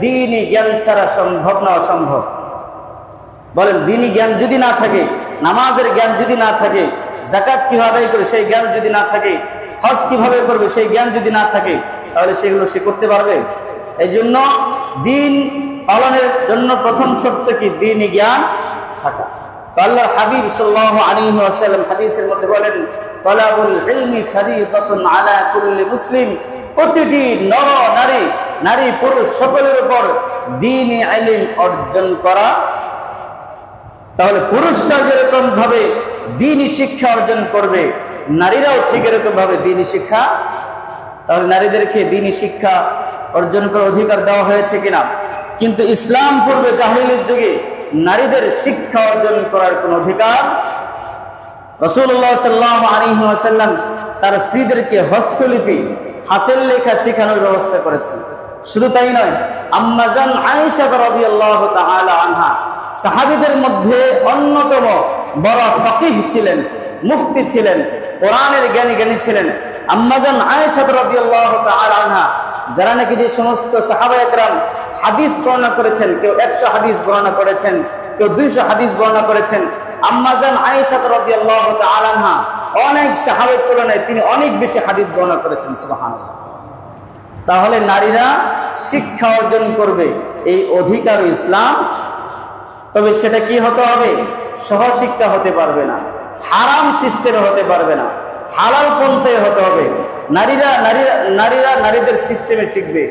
A: দ্বীনি জ্ঞান ছাড়া সম্ভব না, অসম্ভব। বলেন, দ্বীনি জ্ঞান যদি না থাকে, নামাজের জ্ঞান যদি না থাকে, যাকাত কিভাবে আদায় করে সেই জ্ঞান যদি না থাকে, হজ কিভাবে করবে সেই জ্ঞান যদি না থাকে, তাহলে সেগুলো সে করতে পারবে? এই জন্য দ্বীন পালনের জন্য প্রথম শর্ত কি? দ্বীনি জ্ঞান থাকা। তো আল্লাহর হাবিব সাল্লাল্লাহু আলাইহি ওয়াসাল্লাম হাদিসের মধ্যে বলেন তালাবুল ইলমি ফরিদাতুন আলা কুল্লি মুসলিম, প্রতিটি নর নারী, নারী পুরুষ সকলের উপর দ্বীনি ইলম অর্জন করা। তাহলে পুরুষরা যেরকম ভাবে দ্বীনি শিক্ষা অর্জন করবে, নারীরাও ঠিক এরকম ভাবে দ্বীনি শিক্ষা। তাহলে নারীদেরকে দ্বীনি শিক্ষা অর্জন করার অধিকার দেওয়া হয়েছে কিনা? কিন্তু ইসলাম পূর্বে জাহিলিয়ত যুগে নারীদের শিক্ষা অর্জন করার কোন অধিকার। রাসূলুল্লাহ সাল্লাল্লাহু আলাইহি ওয়াসাল্লাম তার স্ত্রীদেরকে হস্তলিপি, হাতের লেখা শেখানোর ব্যবস্থা করেছেন। শুধু তাই নয়, আম্মা জান আয়েশা রাদিয়াল্লাহু তাআলা আনহা সাহাবীদের মধ্যে অন্যতম বড় ফকিহ ছিলেন, মুফতি ছিলেন, কোরআনের জ্ঞানী ছিলেন। আম্মা জান আয়েশা রাদিয়াল্লাহু তাআলা আনহা, যারা নাকি যে সমস্ত সাহাবা একরাম হাদিস বর্ণনা করেছেন, কেউ 100 হাদিস বর্ণনা করেছেন, কেউ 200 হাদিস বর্ণনা করেছেন, আম্মা জান আয়েশা রাদিয়াল্লাহু তাআলা আনহা অনেক সাহাবের তুলনায় তিনি অনেক বেশি হাদিস বর্ণনা করেছেন। সুবহানাল্লাহ। তাহলে নারীরা শিক্ষা অর্জন করবে, এই অধিকার ইসলাম। তবে সেটা কি হতে হবে? সহশিক্ষা হতে পারবে না, হারাম সিস্টেমে হতে পারবে না, হালাল পন্থায় হতে হবে। নারীরা নারীদের সিস্টেমে শিখবে,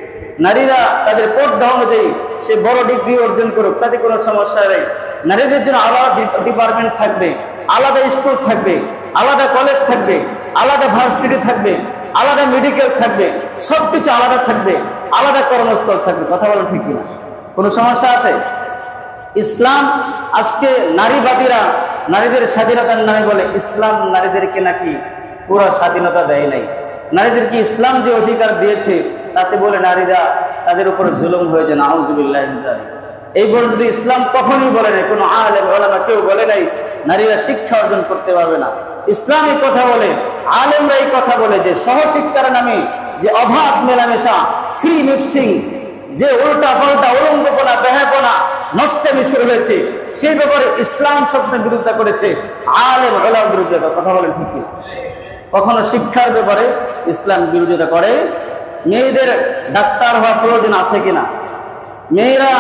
A: নারীরা তাদের পর্দা অনুযায়ী সে বড় ডিগ্রি অর্জন করুক, তাতে কোনো সমস্যা নেই। নারীদের জন্য আলাদা ডিপার্টমেন্ট থাকবে, আলাদা স্কুল থাকবে, আলাদা কলেজ থাকবে, আলাদা ভার্সিটি থাকবে, আলাদা মেডিকেল থাকবে, সবকিছু আলাদা থাকবে, আলাদা কর্মস্থল থাকবে। কথা বলো ঠিক কিনা? কোনো সমস্যা আছে? ইসলাম আজকে নারীবাদীরা নারীদের স্বাধীনতার নামে বলে, ইসলাম নারীদেরকে নাকি পুরো স্বাধীনতা দেয় নাই। নারীদেরকে ইসলাম যে অধিকার দিয়েছে তাতে বলে নারীরা তাদের উপর জুলুম হয়ে যায়। নাউযুবিল্লাহ মিন যালিক। এই বলে যদি ইসলাম কখনোই বলে নাই, কোনো আলেম ওলামা কেউ বলে নাই নারীরা শিক্ষা অর্জন করতে পারবে না। ইসলাম এই কথা বলে, আলেমরা এই কথা বলে যে সহশিক্ষার নামে যে অবাধ মেলামেশা, ফ্রি মিক্সিং, যে উল্টা পাল্টা উলঙ্গপনা বেহাপনা নষ্টামি শুরু হয়েছে, সেই ব্যাপারে ইসলাম সবসময় বিরোধিতা করেছে। আলেম ওলামার বিরুদ্ধে কথা বলেন ঠিক কি? কখনো শিক্ষার ব্যাপারে ইসলাম বিরোধিতা করে? মেয়েদের ডাক্তার হওয়ার প্রয়োজন আছে কিনা, মেয়েরা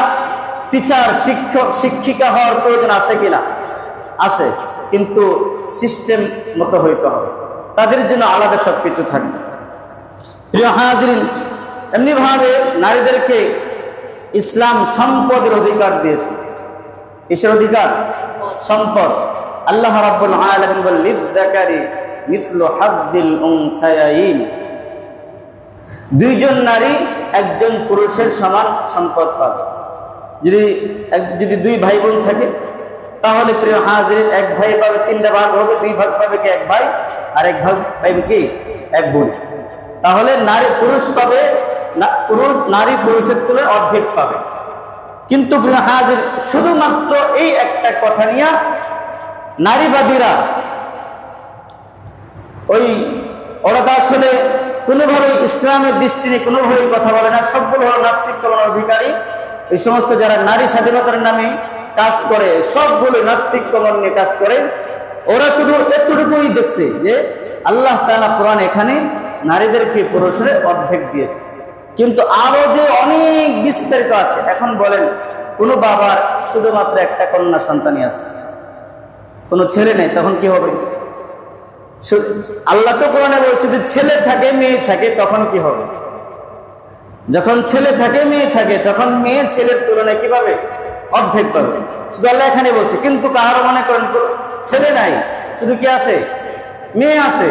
A: টিচার শিক্ষক শিক্ষিকা হওয়ার প্রয়োজন আছে কিনা? আছে, কিন্তু সিস্টেম মতো হইতে হবে, তাদের জন্য আলাদা সবকিছু থাকবে। প্রিয় হাজরিন, এমনিভাবে নারীদেরকে ইসলাম সম্পদের অধিকার দিয়েছে। কিসের অধিকার? সম্পদ। আল্লাহ রাব্বুল আলামিন বলেন, লিযযাকারি মিসলু হাদ্দিল উনসায়াইন, দুইজন নারী একজন পুরুষের সমান সম্পদ পাবে। যদি দুই ভাই বোন থাকে, তাহলে প্রিয় হাজির, এক ভাই পাবে 3টা ভাগ হবে, 2 ভাগ পাবে কি এক ভাই, আর এক ভাগ পাবে কি এক বোন। তাহলে পুরুষ পাবে, নারী পুরুষের তুলনায় অর্ধেক পাবে। কিন্তু প্রিয় হাজির, শুধুমাত্র এই একটা কথা নিয়ে নারীবাদীরা ওরা তো আসলে কোনোভাবে ইসলামের দৃষ্টি নিয়ে কোনোভাবেই কথা বলে না। সবগুলো হলো নাস্তিককরণ অধিকারী। এই সমস্ত যারা নারী স্বাধীনতার নামে কাজ করে, সবগুলো নাস্তিককরণ নিয়ে কাজ করে। ওরা শুধু এতটুকুই দেখছে যে আল্লাহ তাআলা কোরআন এখানে নারীদেরকে পুরুষের অর্ধেক দিয়েছে, কিন্তু আরো যে অনেক বিস্তারিত আছে। এখন বলেন, কোনো বাবার শুধুমাত্র একটা কন্যা সন্তানই আছে, কোনো ছেলে নেই, তখন কি হবে? আল্লাহ তো কোরআনে বলছে যে ছেলে থাকে মেয়ে থাকে, তখন কি হবে? যখন ছেলে থাকে মেয়ে থাকে, তখন মেয়ে ছেলের তুলনায় কি পাবে? অর্ধেক পাবে। শুধু আল্লাহ এখানে বলছে, কিন্তু কারো মনে করেন ছেলে নাই, শুধু কি আছে? মেয়ে আছে।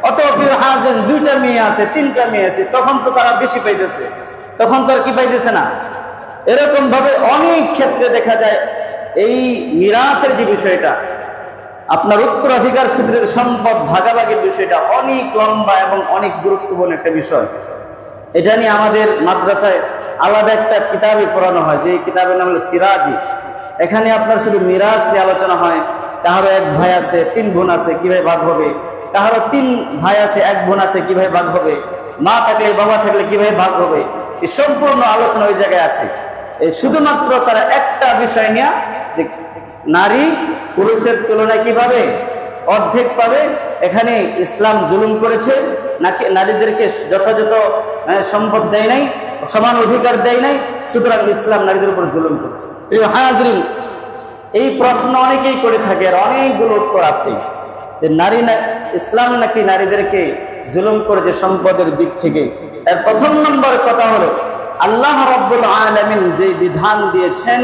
A: অথবা প্রিয় হাজির, 2টা মেয়ে আছে, 3টা মেয়ে আছে, তখন তো তারা বেশি পাইতেছে, তখন তো আর কি পাইতেছে না। এরকম ভাবে অনেক ক্ষেত্রে দেখা যায় এই মিরাসের যে বিষয়টা, আপনার উত্তরাধিকার সূত্রে সম্পদ ভাগাভাগির বিষয়টা অনেক লম্বা এবং অনেক গুরুত্বপূর্ণ একটা বিষয়। এটা নিয়ে আমাদের মাদ্রাসায় আলাদা একটা কিতাবই পড়ানো হয়, যে কিতাবের নাম হলো সিরাজি। এখানে আপনার শুধু মিরাজ নিয়ে আলোচনা হয়। কাহারো 1 ভাই আছে, 3 বোন আছে, কিভাবে ভাগ হবে? কাহারো 3 ভাই আছে, 1 বোন আছে, কিভাবে ভাগ হবে? মা থাকলে বাবা থাকলে কিভাবে ভাগ হবে? এই সম্পূর্ণ আলোচনা ওই জায়গায় আছে। এই শুধুমাত্র তারা একটা বিষয় নিয়ে, যে নারী পুরুষের তুলনায় কিভাবে অর্ধেক পাবে, এখানে ইসলাম জুলুম করেছে নাকি নারীদেরকে যথাযথ সম্পদ দেয় নাই, সমান অধিকার দেয় নাই, সুতরাং ইসলাম নারীদের উপর জুলুম করছে। প্রিয় হাজরিন, এই প্রশ্ন অনেকেই করে থাকে, আর অনেকগুলো উত্তর আছে যে ইসলাম নাকি নারীদেরকে জুলুম করেছে সম্পদের দিক থেকে। এর প্রথম নম্বর কথা হলো, আল্লাহ রাব্বুল আলামিন যে বিধান দিয়েছেন,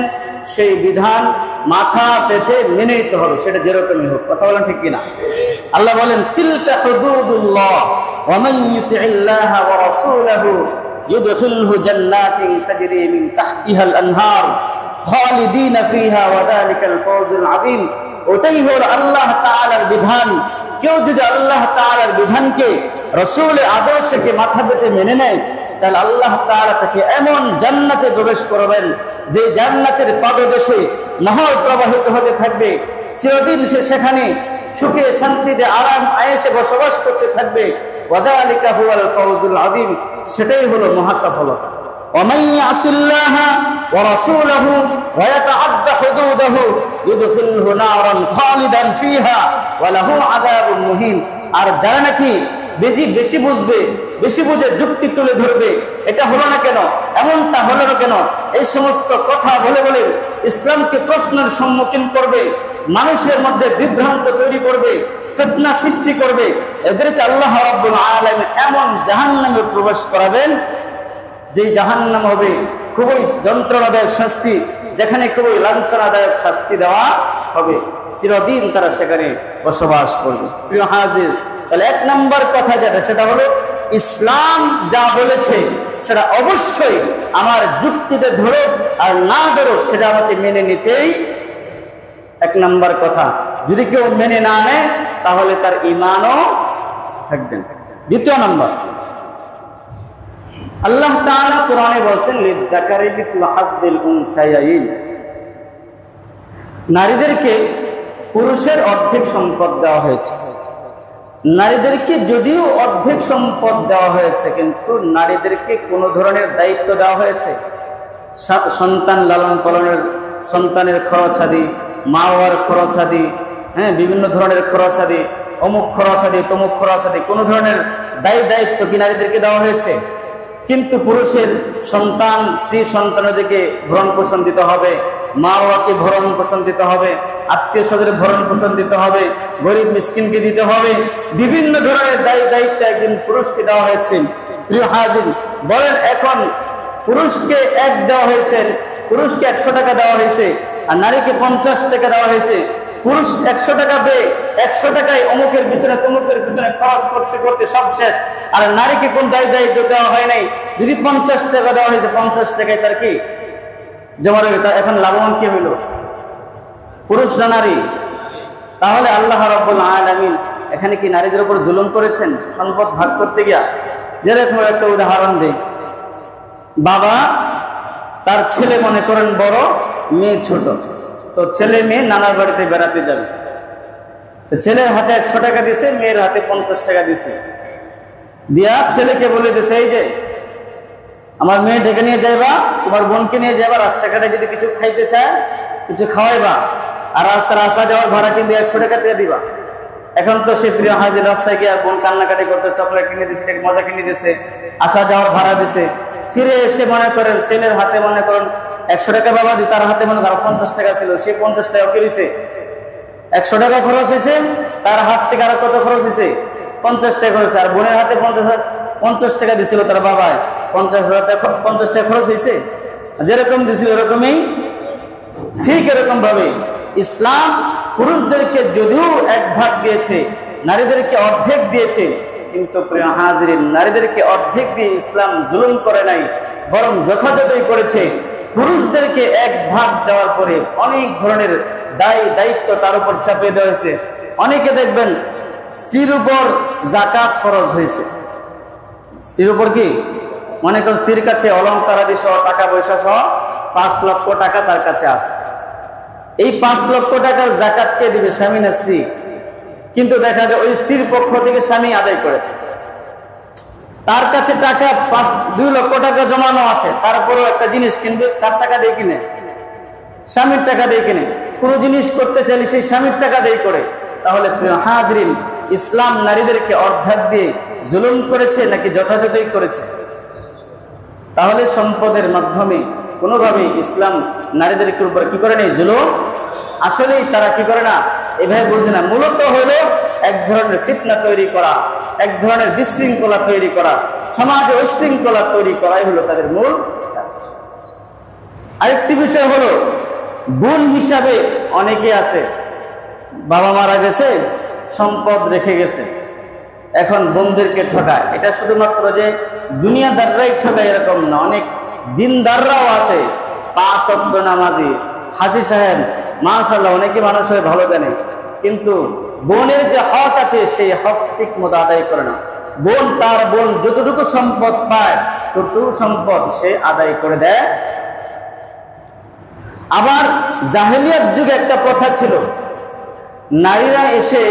A: সেই বিধান মাথা পেতে মেনে নিতে হবে, সেটা যেরকমই হোক। কথা বলেন ঠিক কিনা? আল্লাহ বলেন, তিলকা হুদুদুল্লাহ ওয়া মান ইউতিইল্লাহা ওয়া রাসূলাহু ইউদখিলহু জান্নাতিন তাজরি মিন তাহতিহাল আনহার খালিদিনা ফিহা ওয়া যালিকাল ফাওজুল আযীম। ওটাই হলো আল্লাহ তাআলার বিধান। কেউ যদি আল্লাহ তাআলার বিধানকে, রাসূলের আদর্শকে মাথা পেতে মেনে নেয়, তাহলে আল্লাহ তাআলা তাকে এমন জান্নাতে প্রবেশ করবেন, যে জান্নাতের পাদদেশে নহর প্রবাহিত হতে থাকবে, চিরদিন সে সেখানে সুখে শান্তিতে আরাম আয়েশে বসবাস করতে থাকবে। ওয়াযালিকা হুয়াল ফাওজুল আযীম, সেটাই হলো মহাসফলতা। ومن يعص الله ورسوله ويتعد حدوده يدخله نارا خالدا فيها وله عذاب مهين। আর যারা নাকি বেশি বুঝবে, বেশি বুঝে যুক্তি তুলে ধরবে, এটা হলো না কেন, এমনটা হলো না কেন, এই সমস্ত কথা বলে বলে ইসলামকে প্রশ্নের সম্মুখীন করবে, মানুষের মধ্যে বিভ্রান্ত তৈরি করবে, ফিতনা সৃষ্টি করবে, এদেরকে আল্লাহ রাব্বুল আলামিন এমন জাহান্নামে প্রবেশ করাবেন, যেই জাহান্নাম হবে খুবই যন্ত্রণাদায়ক শাস্তি, যেখানে খুবই লাঞ্ছনাদায়ক শাস্তি দেওয়া হবে, চিরদিন তারা সেখানে বসবাস করবে। প্রিয় হাজির, তাহলে 1 নম্বর কথা যেটা, সেটা হলো ইসলাম যা বলেছে সেটা অবশ্যই আমার যুক্তিতে ধরুক আর না ধরুক, সেটা আমাকে মেনে নিতেই 1 নম্বর কথা। যদি কেউ মেনে না নেয়, তাহলে তার ঈমানও থাকবে না। 2 নম্বর, আল্লাহ তাআলা কোরআনে বলছেন, লিযযাকারি মিসলু হাদ্দিল উনসায়াইন, নারীদেরকে পুরুষের অর্ধেক সম্পদ দেওয়া হয়েছে। নারীদেরকে যদিও অর্ধেক সম্পদ দেওয়া হয়েছে, কিন্তু নারীদেরকে কোনো ধরনের দায়িত্ব দেওয়া হয়েছে? সন্তান লালন পালনের, সন্তানের খরচাদি, মা বাবার খরচাদি, হ্যাঁ, বিভিন্ন ধরনের খরচাদি, অমুক খরচাদি, তমুক খরচাদি, কোনো ধরনের দায়িত্ব কি নারীদেরকে দেওয়া হয়েছে? কিন্তু পুরুষের সন্তান, স্ত্রী সন্তানদেরকে ভরণ পোষণ দিতে হবে, মা বাবাকে ভরণ পোষণ দিতে হবে, আত্মীয় স্বজনের ভরণ পোষণ দিতে হবে, গরিব মিসকিনকে দিতে হবে, বিভিন্ন ধরনের দায়িত্ব একদিন পুরুষকে দেওয়া হয়েছে। প্রিয় হাজির, বলেন এখন পুরুষকে দেওয়া হয়েছে, পুরুষকে 100 টাকা দেওয়া হয়েছে আর নারীকে 50 টাকা দেওয়া হয়েছে। পুরুষ 100 টাকা পেয়ে 100 টাকায় অমুকের পিছনে তমুকের পিছনে খরচ করতে করতে সব শেষ, আর নারীকে কোন দায়িত্ব দেওয়া হয় নাই। যদি 50 টাকা দেওয়া হয়েছে, 50 টাকায় তার কি জমা রইল? তা এখন লাভবান কে হইল, পুরুষ না নারী? তাহলে আল্লাহ রাব্বুল আলামিন এখানে কি নারীদের উপর জুলুম করেছেন সম্পদ ভাগ করতে গিয়া? যেরকম একটা উদাহরণ দেই, বাবা তার ছেলে মনে করেন বড়, মেয়ে ছোট, তো ছেলে মেয়ে নানার বাড়িতে বেড়াতে যাবে, তো ছেলের হাতে 100 টাকা দিছে, মেয়ের হাতে 50 টাকা দিছে, দিয়া ছেলেকে বলে দিছে, এই যে আমার মেয়ে ডেকে নিয়ে যাইবা, তোমার বোনকে নিয়ে যাবা, রাস্তাঘাটে যদি কিছু খাইতে চায় কিছু খাওয়াইবা, আর রাস্তার আসা যাওয়ার ভাড়া কিন্তু 100 টাকা দিয়ে দিবা। এখন তো সে প্রিয় হাজির রাস্তায় গিয়ে বোন কান্নাকাটি করতে, চকলেট কিনে দিছে, মজা কিনে দিছে, আসা যাওয়ার ভাড়া দিছে, ফিরে এসে মনে করেন ছেলের হাতে মনে করেন 100 টাকা বাবা দি, তার হাতে মনে করেন 50 টাকা ছিল, সে 50 টাকা কিনেছে, 100 টাকা খরচ হয়েছে, তার হাত থেকে আরো কত খরচ হয়েছে? 50 টাকা খরচ। আর বোনের হাতে 50 টাকা দিছিল তার বাবা, 50 টাকা খরচ হয়েছে। যেরকম দিছিল এরকমই, ঠিক এরকম ভাবে ইসলাম পুরুষদেরকে যদিও 1 ভাগ দিয়েছে, নারীদেরকে অর্ধেক দিয়েছে, কিন্তু প্রিয় হাজিরিন, নারীদেরকে অর্ধেক দিয়ে ইসলাম জুলুম করে নাই, বরং যথাযথই করেছে। পুরুষদেরকে 1 ভাগ দেওয়ার পরে অনেক ধরনের দায়িত্ব তার উপর চাপিয়ে দেওয়া হয়েছে। অনেকে দেখবেন স্ত্রীর উপর যাকাত ফরজ হয়েছে। স্ত্রীর উপর কি মনে করেন স্ত্রীর কাছে অলংকার আদি সহ, টাকা পয়সা সহ 5 লক্ষ টাকা তার কাছে আছে, এই 5 লক্ষ টাকার যাকাত কে দিবে? স্বামী না স্ত্রী? কিন্তু দেখা যায় ওই স্ত্রীর পক্ষ থেকে স্বামী আদায় করে, তার কাছে টাকা 2 লক্ষ টাকা জমানো আছে, তারপরেও একটা জিনিস কিনবে, তার টাকা দিয়ে কিনে, স্বামীর টাকা দিয়ে কিনে, কোনো জিনিস করতে চাইলে সেই স্বামীর টাকা দিয়ে করে। তাহলে প্রিয় হাজরিন, ইসলাম নারীদেরকে অর্ধেক দিয়ে জুলুম করেছে নাকি যথাযথই করেছে? তাহলে সম্পদের মাধ্যমে কোনোভাবেই ইসলাম নারীদেরকে উপর কি করে নেই? জুলুম। আসলেই তারা কি করে না, এভাবে বোঝে না। মূলত হলো এক ধরনের ফিতনা তৈরি করা, এক ধরনের বিশৃঙ্খলা তৈরি করা, সমাজে উশৃঙ্খলা তৈরি করাই হলো তাদের মূল কাজ। আরেকটি বিষয় হলো, বোন হিসাবে অনেকে আছে, বাবা মারা গেছে, সম্পদ রেখে গেছে, এখন বোনদেরকে ঠকায়। এটা শুধুমাত্র যে দুনিয়াদাররাই ঠকায় এরকম না, অনেক দিনদাররাও আছে, 5 ওয়াক্ত নামাজি হাজী সাহেব, মাশাআল্লাহ, অনেকে মানুষ হয়ে ভালো জানে, কিন্তু বোনের যে হক আছে সেই হক ঠিক মতো আদায় করে না। তার বোন যতটুকু সম্পদ পায় ততটুকু সম্পদ সে আদায় করে দেয়। আবার জাহেলিয়াত যুগে একটা প্রথা ছিল, নারীরা এসে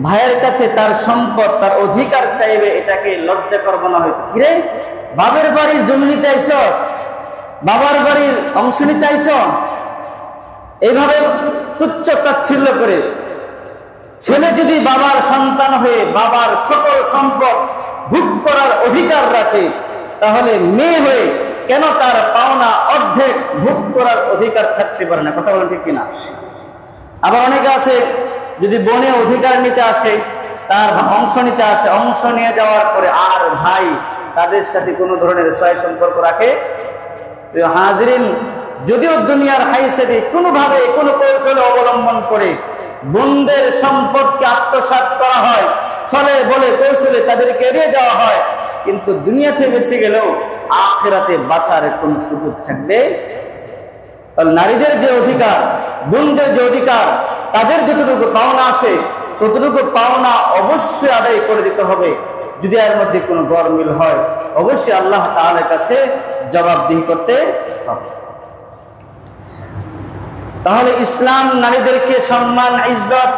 A: ভাইয়ের কাছে তার সম্পদ, তার অধিকার চাইবে, এটাকে লজ্জা করবো না হয়তো, কিরে বাবার বাড়ির জমি নিতে আইসস, বাবার বাড়ির অংশ নিতে আইসস, এইভাবে তুচ্ছ তাচ্ছিল্য করে। ছেলে যদি বাবার সন্তান হয়ে বাবার সকল সম্পদ ভোগ করার অধিকার রাখে, তাহলে মেয়ে হয়ে কেন তার পাওনা অর্ধেক ভোগ করার অধিকার থাকতে পারে না? কথা বলেন ঠিক কিনা? আবার অনেকে আছে, যদি বোনে অধিকার নিতে আসে, তার অংশ নিতে আসে, অংশ নিয়ে যাওয়ার পরে আর ভাই তাদের সাথে কোনো ধরনের সহায় সম্পর্ক রাখে। হাজিরিন, যদিও দুনিয়ার হাইসেদি কোনোভাবে কোনো কৌশল অবলম্বন করে বোনদের সম্পদকে আত্মসাৎ করা হয়, ছলে বলে কৌশলে তাদেরকে এড়িয়ে যাওয়া হয়, কিন্তু দুনিয়াতে বেঁচে গেলেও আখিরাতে বাঁচার কোন সুযোগ থাকবে? তাহলে নারীদের যে অধিকার, বোনদের যে অধিকার, তাদের যতটুকু পাওনা আছে ততটুকু পাওনা অবশ্যই আদায় করে দিতে হবে। যদি এর মধ্যে কোনো গরমিল হয়, অবশ্যই আল্লাহ তাআলার কাছে জবাবদিহি করতে হবে। তাহলে ইসলাম নারীদেরকে সম্মান, ইজ্জত,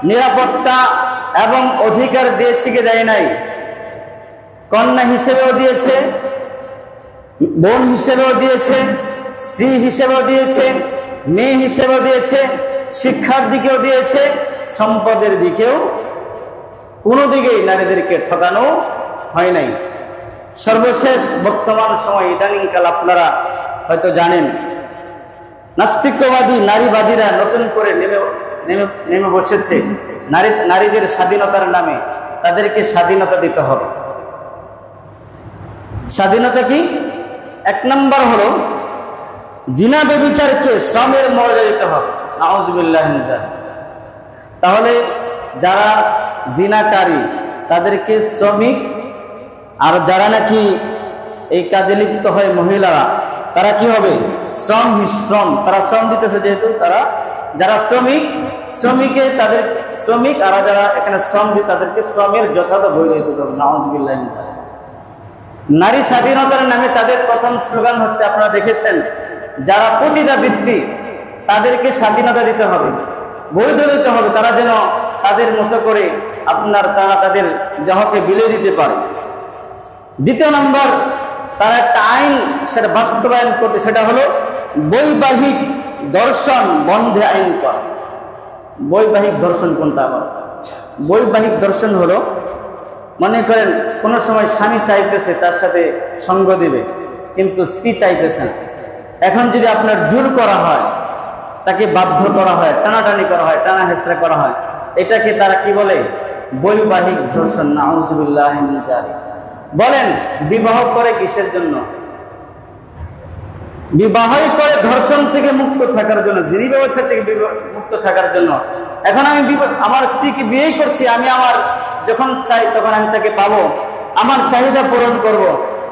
A: নিরাপত্তা এবং অধিকার দিয়েছে কি দেয় নাই? কন্যা হিসেবেও দিয়েছে, বোন হিসেবেও দিয়েছে, স্ত্রী হিসেবেও দিয়েছে, মেয়ে হিসেবেও দিয়েছে, শিক্ষার দিকেও দিয়েছে, সম্পদের দিকেও কোনো দিকেই নারীদেরকে ঠকানো হয় নাই। সর্বশেষ বর্তমান সময় ইদানিংকাল আপনারা হয়তো জানেন, নাস্তিকবাদী নারীবাদীরা নতুন করে নেমে বসেছে নারীদের স্বাধীনতার নামে। তাদেরকে স্বাধীনতা দিতে হবে। স্বাধীনতা কি? এক নম্বর হলো জিনা ব্যভিচারকে শ্রমের মর্যাদা দিতে হবে। নাউজুবিল্লাহ মিন যালিক। তাহলে যারা জিনাকারী তাদেরকে শ্রমিক, আর যারা নাকি এই কাজে লিপ্ত হয় মহিলারা, তারা কি হবে? শ্রম। তারা শ্রম দিতেছে, যেহেতু তারা যারা শ্রমিকে তাদের শ্রমিক, আর যারা এখানে শ্রম দিয়ে তাদেরকে শ্রমের যথাযথ বৈধ দিতে হবে। নাউজুবিল্লাহ মিন যালিক। নারী স্বাধীনতার নামে তাদের প্রথম স্লোগান হচ্ছে, আপনারা দেখেছেন, যারা পতিতাবৃত্তি তাদেরকে স্বাধীনতা দিতে হবে, বৈধ দিতে হবে, তারা যেন তাদের মতো করে তারা তাদের দেহকে বিলিয়ে দিতে পারে। দ্বিতীয় নম্বর, তারা একটা আইন সেটা বাস্তবায়ন করতে, সেটা হলো বৈবাহিক দর্শন বন্ধে আইন করা। বৈবাহিক দর্শন কোনটা? আবার বৈবাহিক দর্শন হলো, মনে করেন কোনো সময় স্বামী চাইতেছে তার সাথে সঙ্গ দিবে, কিন্তু স্ত্রী চাইতেছে না। এখন যদি আপনার জোর করা হয়, তাকে বাধ্য করা হয়, টানাটানি করা হয়, টানা হেঁচড়া করা হয়, এটাকে তারা কি বলে? বৈবাহিক ধর্ষণ। নাউজুবিল্লাহ মিন যালিক। বলেন, বিবাহ করে কিসের জন্য? বিবাহ করে ধর্ষণ থেকে মুক্ত থাকার জন্য, জিনি ব্যবস্থা থেকে মুক্ত থাকার জন্য। এখন আমি আমার স্ত্রীকে বিয়ে করছি, আমি আমার যখন চাই তখন আমি তাকে পাবো, আমার চাহিদা পূরণ করব।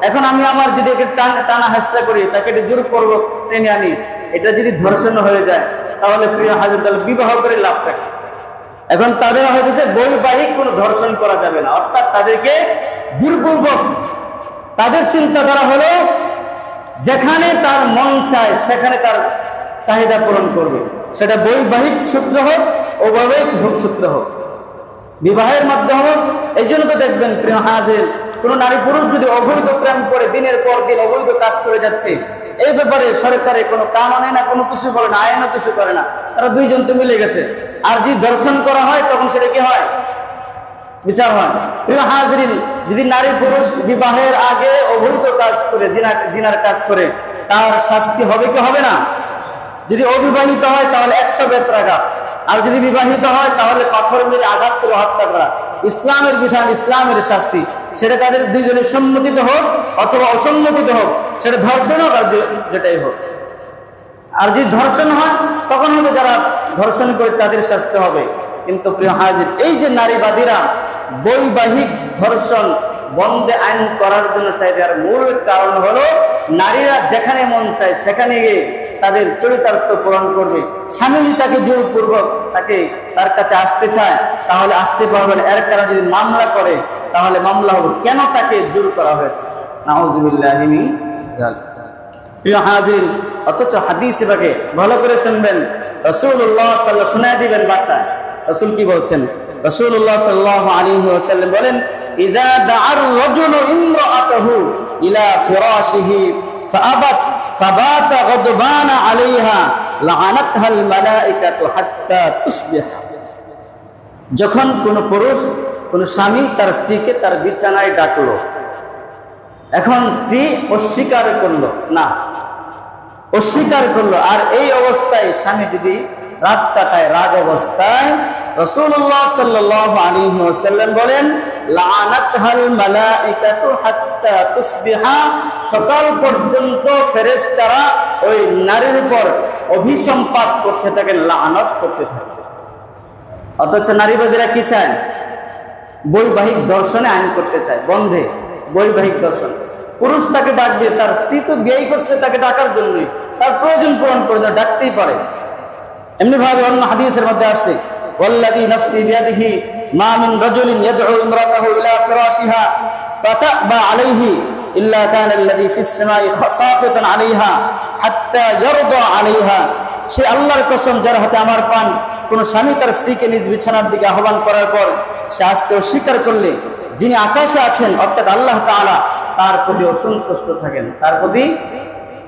A: এখন আমি আমার যদি একে টানা হেঁচড়া করি, তাকে জোর করবো, টেনে আনি, এটা যদি ধর্ষণ হয়ে যায়, তাহলে প্রিয় হাজর, বিবাহ করে লাভ থাকে। এখন তাদের হয়েছে বৈবাহিক কোনো ধর্ষণ করা যাবে না, অর্থাৎ তাদেরকে জোরপূর্বক, তাদের চিন্তাধারা হলো যেখানে তার মন চায় সেখানে তার চাহিদা পূরণ করবে, সেটা বৈবাহিক সূত্র হোক, অবৈবাহিক সূত্র হোক, বিবাহের মাধ্যমে হোক। এই জন্য তো দেখবেন প্রিয় হাজির, কোনো নারী পুরুষ যদি অবৈধ প্রেম করে দিনের পর দিন অবৈধ কাজ করে যাচ্ছে, এই ব্যাপারে সরকারে কোনো কাম আনে না, কোনো কিছু বলে না, আইনও কিছু করে না, তারা দুইজন তো মিলে গেছে। আর যদি ধর্ষণ করা হয় তখন সেটা কি হয়? বিচার হয়। প্রিয় হাজিরিন, যদি নারী পুরুষ বিবাহের আগে অবৈধ কাজ করে, জিনার কাজ করে, তার শাস্তি হবে কি হবে না? যদি অবিবাহিত হয় তাহলে 100 বেত্রাঘাত, আর যদি বিবাহিত হয় তাহলে পাথর মেরে আঘাত করে হত্যা করা। ইসলামের বিধান, ইসলামের শাস্তি, সেটা তাদের দুইজনের সম্মতিতে হোক অথবা অসম্মতিতে হোক, সেটা ধর্ষণ হোক আর যেটাই হোক। আর যদি ধর্ষণ হয় তখন হবে যারা ধর্ষণ করে তাদের শাস্তি হবে। কিন্তু প্রিয় হাজির, এই যে নারীবাদীরা বৈবাহিক ধর্ষণ বন্ধে আইন করার জন্য চাইছে, আর মূল কারণ হলো নারীরা যেখানে মন চায় সেখানে গিয়ে তাদের চরিতার্থ পূরণ করবে। স্বামী যদি তাকে জোরপূর্বক তার কাছে আসতে চায় তাহলে আসতে পারবেন। এর কারণে যদি মামলা করে তাহলে মামলা হবে কেন তাকে জোর করা হয়েছে। নাউজুবিল্লাহি মিন যালিক। প্রিয় হাজির, অথচ হাদিসে পাকে ভালো করে শুনবেন, রাসূলুল্লাহ সাল্লাল্লাহু আলাইহি ওয়াসাল্লাম শোনায় দিবেন ভাষায়। রাসূল কি বলছেন? রাসূলুল্লাহ সাল্লাল্লাহু আলাইহি ওয়াসাল্লাম বলেন, ইযা দা'আর রাজুলু ইমরাআতাহু ইলা ফিরাশিহি ফাআবাত ফাবাতা গাদবানা আলাইহা লাআনাতহাল মালায়েকাতু হাত্তা তুসবিহ। যখন কোন পুরুষ, কোন স্বামী তার স্ত্রীকে তার বিছানায় ডাকলো, এখন স্ত্রী অস্বীকার করলো না, অস্বীকার করলো, আর এই অবস্থায় স্বামী যদি রাত কাটায়, রাগ অবস্থায়, রাসূলুল্লাহ সাল্লাল্লাহু আলাইহি ওয়াসাল্লাম বলেন, লাআনাতহাল মালায়েকাতু হাত্তা তুসবিহা। সকাল পর্যন্ত ফেরেশতারা ওই নারীর উপর অভিসম্পাত করতে থাকেন, লাআনত করতে থাকেন। অথচ নারীবাদীরা কি চায়? বৈবাহিক দর্শনে আইন করতে চায়, বন্ধে বৈবাহিক দর্শন। পুরুষ তাকে ডাকবে, তার স্ত্রী তো বিয়ে করছে তাকে ডাকার জন্যই, তার প্রয়োজন পূরণ করে ডাকতেই পারে। এমনি ভাবে অন্য হাদিসের মধ্যে আসছে, ওয়াল্লাযী নাফসি বিয়াদিহি মা মিন রাজুলিন ইয়াদউ ইমরাতাহু ইলা ফিরাশিহা ফাতাবা আলাইহি ইল্লা কানা আল্লাযী ফিস সামাই খাসাফাতান আলাইহা হাত্তা ইয়ারদা আলাইহা। সে আল্লাহর কসম, যার হাতে আমার পান, কোন স্বামী তার স্ত্রীকে নিজ বিছানার দিকে আহ্বান করার পর সে আসতে অস্বীকার করলে যিনি আকাশে আছেন অর্থাৎ আল্লাহ তাআলা তার প্রতি অসন্তুষ্ট থাকেন, তার প্রতি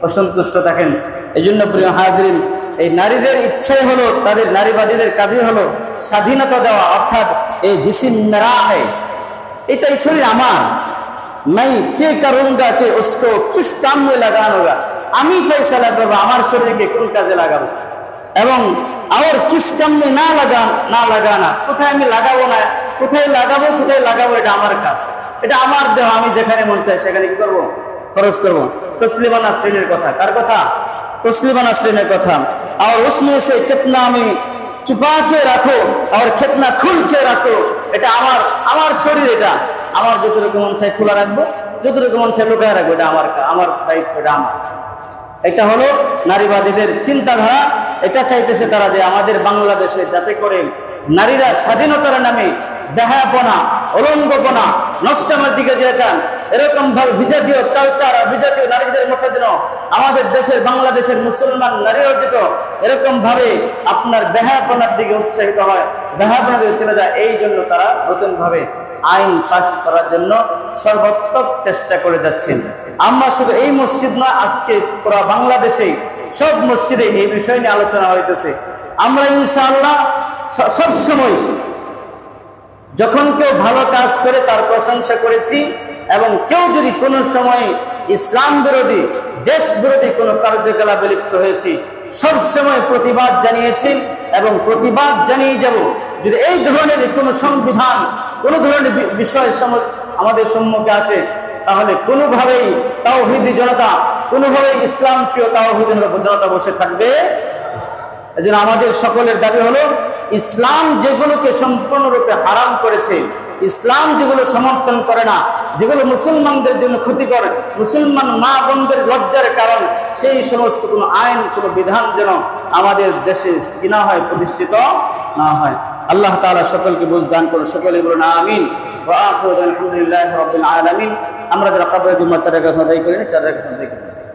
A: অসন্তুষ্ট থাকেন। এই জন্য প্রিয় হাজরিন, এই নারীদের ইচ্ছাই হলো, তাদের নারীবাদীদের কাজই হলো স্বাধীনতা দেওয়া, অর্থাৎ এই জিসিম মেরা হ্যায়, এটা এই শরীর আমার, मैं क्या करूंगा कि उसको किस काम में लगाऊंगा, আমি ফয়সালা করব আমার শরীরকে কোন কাজে লাগাবো এবং আর কিস কাম में না লাগানা, কোথায় আমি লাগাবো না, কোথায় লাগাবো এটা আমার কাজ, এটা আমার দেহ, আমি যেখানে মন চাই সেখানে কি করব, খরচ করব। তসলিমা নাসরিনের কথা, কার কথা? तस्लीमा नसरीन कथा। और उसमें से कितना में छुपा के रखो और कितना खुल के रखो, এটা আমার শরীর, এটা আমার যতটুকু মন চাই খোলা রাখবো, যতটুকু মন চাই লুকায় রাখবো, এটা আমার দায়িত্ব, এটা আমার। এটা হলো নারীবাদীদের চিন্তাধারা। এটা চাইতেছে তারা যে আমাদের বাংলাদেশে যাতে করে নারীরা স্বাধীনতার নামে বেহায়াপনা, অলঙ্গপনা, নষ্টামের দিকে যে চান, এরকম ভাবে বিজাতীয় কালচার আর বিজাতীয় নারীদের মধ্যে যেন আমাদের দেশের বাংলাদেশের মুসলমান নারী অর্জিত এরকম ভাবে আপনার বেহায়াপনার দিকে উৎসাহিত হয়, বেহায়াপনার দিকে চলে যায়। এই জন্য তারা নতুন ভাবে আইন পাস করার জন্য সর্বাত্মক চেষ্টা করে যাচ্ছেন। আমরা শুধু এই মসজিদ নয়, আজকে পুরো বাংলাদেশে সব মসজিদে এই বিষয় নিয়ে আলোচনা হইতেছে। আমরা ইনশাআল্লাহ সব সময় যখন কেউ ভালো কাজ করে তার প্রশংসা করেছি, এবং কেউ যদি কোনো সময় ইসলাম বিরোধী, দেশ বিরোধী কোনো কার্যকলাপে লিপ্ত হয়েছি, সব সময় প্রতিবাদ জানিয়েছি এবং প্রতিবাদ জানিয়ে যাব। যদি এই ধরনের কোনো সংবিধান, কোনো ধরনের বিষয় আমাদের সম্মুখে আসে, তাহলে কোনোভাবেই তাওহীদি জনতা, কোনোভাবেই ইসলাম প্রিয় তাওহীদি জনতা বসে থাকবে। এজন্য আমাদের সকলের দাবি হলো, ইসলাম যেগুলোকে সম্পূর্ণরূপে হারাম করেছে, ইসলাম যেগুলো সমর্থন করে না, যেগুলো মুসলমানদের জন্য ক্ষতিকর, মুসলমান মা বোনদের লজ্জার কারণ, সেই সমস্ত কোনো আইন, কোনো বিধান যেন আমাদের দেশে কি না হয়, প্রতিষ্ঠিত না হয়। আল্লাহ তাআলা সকলকে বুঝ দান করুন, সকলে বলুন আমিন। ওয়া আখিরু আলহামদুলিল্লাহি রাব্বিল আলামিন। আমরা যারা কবর জুম্মা 4 রাকাত আদায় করি, 4 রাকাত আদায় করি।